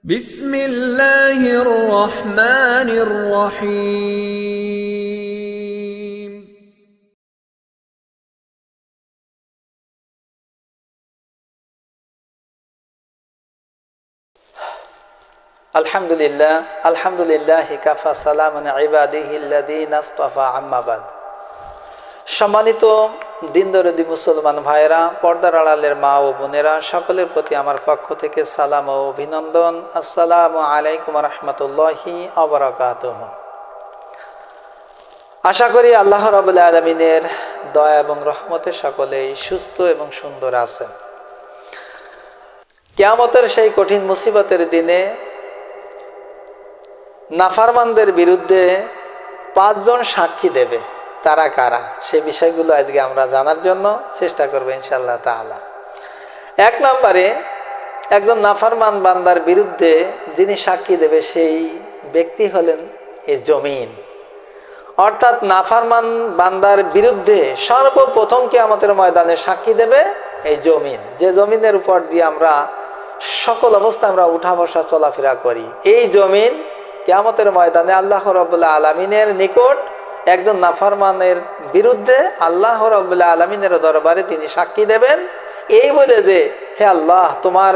بسم الله الرحمن الرحيم আলহামদুলিল্লাহ কাফা সালামান ইবাদিহিল্লাযীনা ইসতাফা আম্মা বাদ। সম্মানিত দিনদরদি মুসলমান ভাইরা, পর্দার আড়ালের মা ও বোনেরা, সকলের প্রতি আমার পক্ষ থেকে সালাম ও অভিনন্দন। আসসালামু আলাইকুম রহমতুল্লাহি ওয়া বারাকাতুহু। আশা করি আল্লাহ রাব্বুল আলামিনের দয়া এবং রহমতে সকলেই সুস্থ এবং সুন্দর আছেন। কিয়ামতের সেই কঠিন মুসিবতের দিনে নাফরমানদের বিরুদ্ধে 5 জন সাক্ষী দেবে। তারা কারা, সে বিষয়গুলো আজকে আমরা জানার জন্য চেষ্টা করব ইনশাআল্লাহ তাআলা। 1 নম্বরে, একজন নাফরমান বান্দার বিরুদ্ধে যিনি সাক্ষী দেবে সেই ব্যক্তি হলেন এই জমিন। অর্থাৎ নাফরমান বান্দার বিরুদ্ধে সর্বপ্রথম কিয়ামতের ময়দানে সাক্ষী দেবে এই জমিন, যে জমিনের উপর দিয়ে আমরা সকল অবস্থায় আমরা উঠা বসা চলাফেরা করি। এই জমিন কিয়ামতের ময়দানে আল্লাহ রাব্বুল আলামিনের নিকট একজন নাফরমানের বিরুদ্ধে আল্লাহ রাব্বুল আলামিনের দরবারে তিনি সাক্ষী দেবেন, এই বলে যে হে আল্লাহ, তোমার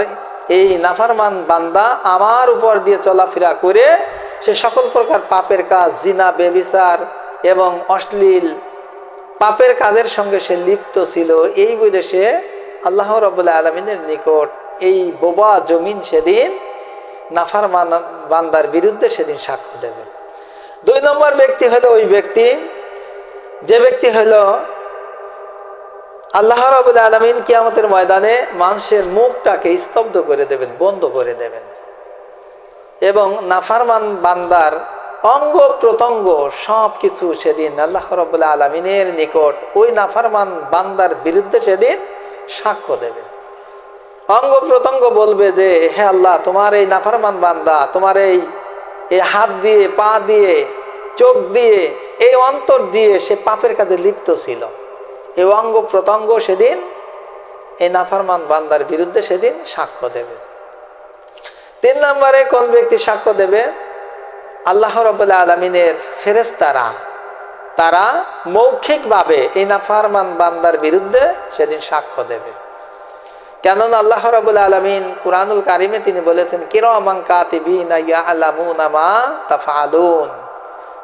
এই নাফরমান বান্দা আমার উপর দিয়ে চলাফেরা করে সে সকল প্রকার পাপের কাজ, জিনা, ব্যভিচার এবং অশ্লীল পাপের কাজের সঙ্গে সে লিপ্ত ছিল, এই বলে সে আল্লাহ রাব্বুল আলামিনের নিকট এই বোবা জমিন সেদিন নাফরমান বান্দার বিরুদ্ধে সেদিন সাক্ষ্য দেবে। 2 নম্বর ব্যক্তি হলো ওই ব্যক্তি, যে ব্যক্তি হলো আল্লাহ রাব্বুল আলামিন কিয়ামতের ময়দানে মানুষের মুখটাকে স্তব্ধ করে দেবেন, বন্ধ করে দেবেন, এবং নাফরমান বান্দার অঙ্গ প্রত্যঙ্গ সব কিছু সেদিন আল্লাহ রাব্বুল আলামিনের নিকট ওই নাফরমান বান্দার বিরুদ্ধে সেদিন সাক্ষ্য দেবে। অঙ্গ প্রত্যঙ্গ বলবে যে হে আল্লাহ, তোমার এই নাফরমান বান্দা তোমার এই হাত দিয়ে, পা দিয়ে, চোখ দিয়ে, এই অন্তর দিয়ে সে পাপের কাজে লিপ্ত ছিল। এই অঙ্গ প্রত্যঙ্গ সেদিন এই নাফরমান বান্দার বিরুদ্ধে সেদিন সাক্ষ্য দেবে। 3 নম্বরে কোন ব্যক্তি সাক্ষ্য দেবে? আল্লাহ রাব্বুল আলামিনের ফেরেশতারা, তারা মৌখিকভাবে এই নাফরমান বান্দার বিরুদ্ধে সেদিন সাক্ষ্য দেবে। কেননা আল্লাহ রাব্বুল আলামিন কুরআনুল কারিমে তিনি বলেছেন, কিরামান কাতিবিনা ইয়ালামুনা মা তাফআলুন।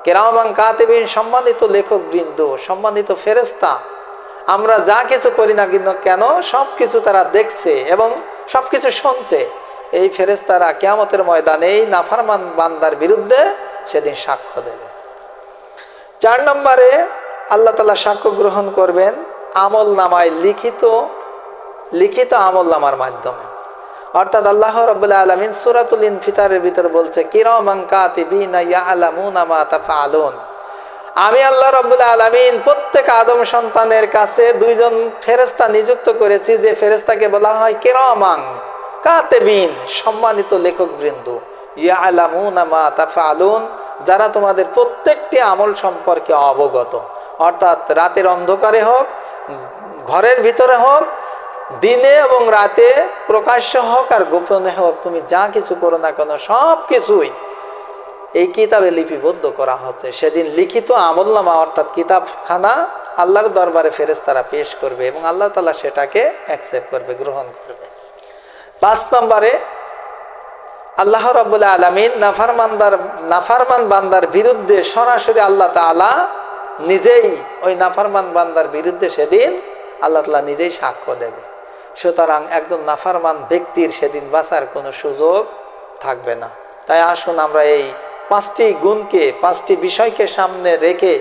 কিরামান কাতিবিন, সম্মানিত লেখক বৃন্দ, সম্মানিত ফেরেশতা, আমরা যা কিছু করি না কেন সব কিছু তারা দেখছে এবং সব কিছু শুনছে। এই ফেরেশতারা কিয়ামতের ময়দানে এই নাফরমান বান্দার বিরুদ্ধে সেদিন সাক্ষ্য দেবে। 4 নম্বরে আল্লাহ তাআলা সাক্ষ্য গ্রহণ করবেন আমল নামায়, লিখিত আমল নামার মাধ্যমে। অর্থাৎ আল্লাহ রাব্বুল আলামিন সূরাতুল ইনফিতারের ভিতর বলছে, কিরামান কাতিবিনা ইয়ালামুনা মা তাফআলুন। আমি আল্লাহ রাব্বুল আলামিন প্রত্যেক আদম সন্তানের কাছে 2 জন ফেরেশতা নিযুক্ত করেছি, যে ফেরেশতাকে বলা হয় কিরামান কাতিবিন, সম্মানিত লেখক বৃন্দ, ইয়ালামুনা মা তাফআলুন, যারা তোমাদের প্রত্যেকটি আমল সম্পর্কে অবগত। অর্থাৎ রাতের অন্ধকারে হোক, ঘরের ভিতরে হোক, দিনে এবং রাতে, প্রকাশ্য হোক আর গোপনে হোক, তুমি যা কিছু করো না কেন সব কিছুই এই কিতাবে লিপিবদ্ধ করা হচ্ছে। সেদিন লিখিত আমলনামা অর্থাৎ কিতাবখানা আল্লাহর দরবারে ফেরেশতারা পেশ করবে এবং আল্লাহ তাআলা সেটাকে অ্যাকসেপ্ট করবে, গ্রহণ করবে। 5 নম্বরে আল্লাহ রাব্বুল আলামিন নাফরমান বান্দার বিরুদ্ধে সরাসরি আল্লাহ তাআলা নিজেই ওই নাফরমান বান্দার বিরুদ্ধে সেদিন আল্লাহ তাআলা নিজেই সাক্ষ্য দেবে। সুতরাং একজন নাফরমান ব্যক্তির সেদিন বাঁচার কোনো সুযোগ থাকবে না। তাই আসুন আমরা এই 5টি গুণকে, 5টি বিষয়কে সামনে রেখে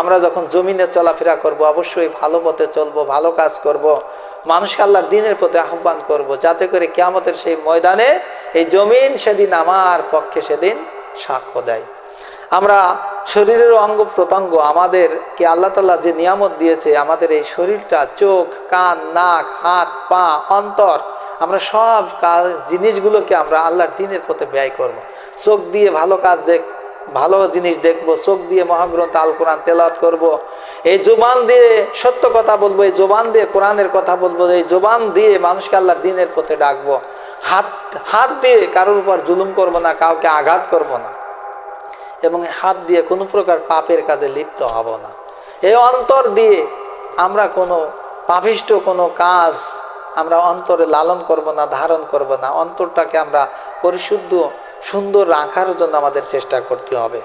আমরা যখন জমিনে চলাফেরা করব, অবশ্যই ভালো পথে চলবো, ভালো কাজ করব, মানুষকে আল্লাহর দ্বীনের প্রতি আহ্বান করব, যাতে করে কিয়ামতের সেই ময়দানে এই জমিন সেদিন আমার পক্ষে সেদিন সাক্ষ্য দেয়। আমরা শরীরের অঙ্গ প্রত্যঙ্গ, আমাদেরকে আল্লাহ তাআলা যে নিয়ামত দিয়েছে, আমাদের এই শরীরটা, চোখ, কান, নাক, হাত, পা, অন্তর, আমরা সব কাজ জিনিসগুলোকে আমরা আল্লাহর দ্বীনের পথে ব্যয় করব। চোখ দিয়ে ভালো জিনিস দেখব, চোখ দিয়ে মহাগ্রন্থ আল কোরআন তেলাওয়াত করব, এই জবান দিয়ে সত্য কথা বলবো, এই জবান দিয়ে কোরআনের কথা বলবো, এই জবান দিয়ে মানুষকে আল্লাহর দ্বীনের পথে ডাকবো। হাত হাত দিয়ে কারোর উপর জুলুম করব না, কাউকে আঘাত করব না, এবং হাত দিয়ে কোনো প্রকার পাপের কাজে লিপ্ত হব না। এই অন্তর দিয়ে আমরা কোনো পাপিষ্ট কোনো কাজ আমরা অন্তরে লালন করব না, ধারণ করব না। অন্তরটাকে আমরা পরিশুদ্ধ সুন্দর রাখার জন্য আমাদের চেষ্টা করতে হবে।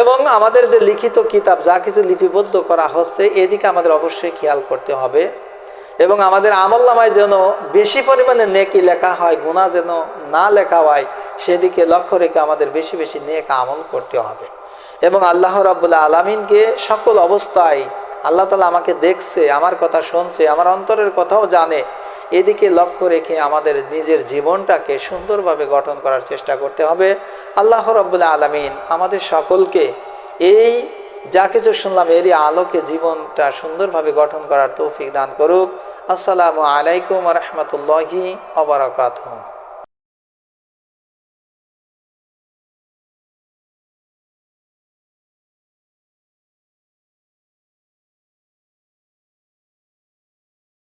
এবং আমাদের যে লিখিত কিতাব যা কিছু লিপিবদ্ধ করা হচ্ছে এদিকে আমাদের অবশ্যই খেয়াল করতে হবে, এবং আমাদের আমলনামায় যেন বেশি পরিমাণে নেকি লেখা হয়, গুনাহ যেন না লেখা হয়, সেদিকে লক্ষ্য রেখে আমাদের বেশি বেশি নেক আমল করতে হবে। এবং আল্লাহ রাব্বুল আলামিনকে সকল অবস্থায় আল্লাহ তাআলা আমাকে দেখছে, আমার কথা শুনছে, আমার অন্তরের কথাও জানে, এদিকে লক্ষ্য রেখে আমাদের নিজের জীবনটাকে সুন্দরভাবে গঠন করার চেষ্টা করতে হবে। আল্লাহ রাব্বুল আলামিন আমাদের সকলকে এই যা কিছু শুনলাম এরই আলোকে জীবনটা সুন্দরভাবে গঠন করার তৌফিক দান করুক। আসসালামু আলাইকুম ওয়া রাহমাতুল্লাহি ওয়া বারাকাতুহু।